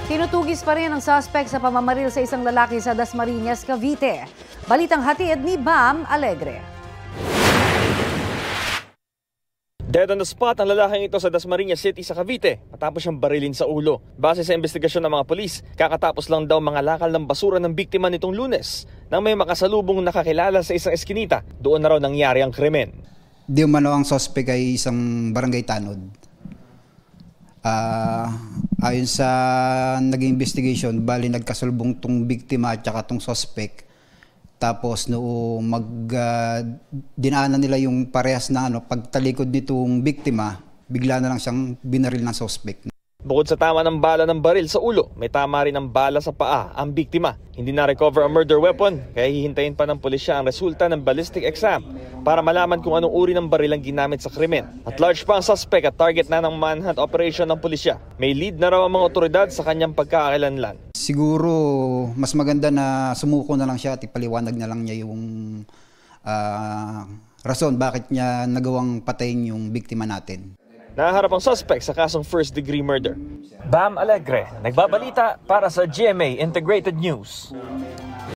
Tinutugis pa rin ang suspect sa pamamaril sa isang lalaki sa Dasmariñas, Cavite. Balitang hatid ni Bam Alegre. Dead on the spot ang lalaking ito sa Dasmariñas City sa Cavite matapos siyang barilin sa ulo. Base sa investigasyon ng mga pulis, kakatapos lang daw mga lakal ng basura ng biktima nitong Lunes nang may makasalubong nakakilala sa isang eskinita. Doon na raw nangyari ang krimen. Di umano ang suspect ay isang barangay tanod. Ayon sa naging investigation, bali nagkasalubong tong biktima at saka tong suspect. Tapos dinaanan nila yung parehas na pagtalikod nitong biktima, bigla na lang siyang binaril ng suspect. Bukod sa tama ng bala ng baril sa ulo, may tama rin ng bala sa paa ang biktima. Hindi na-recover ang murder weapon, kaya hihintayin pa ng pulisya ang resulta ng ballistic exam para malaman kung anong uri ng baril ang ginamit sa krimen. At large pa ang suspect at target na ng manhunt operation ng pulisya. May lead na raw ang mga otoridad sa kanyang pagkakakilanlan. Siguro mas maganda na sumuko na lang siya at ipaliwanag na lang niya yung rason bakit niya nagawang patayin yung biktima natin. Nahaharap ang suspect sa kasong first-degree murder. Bam Alegre, nagbabalita para sa GMA Integrated News.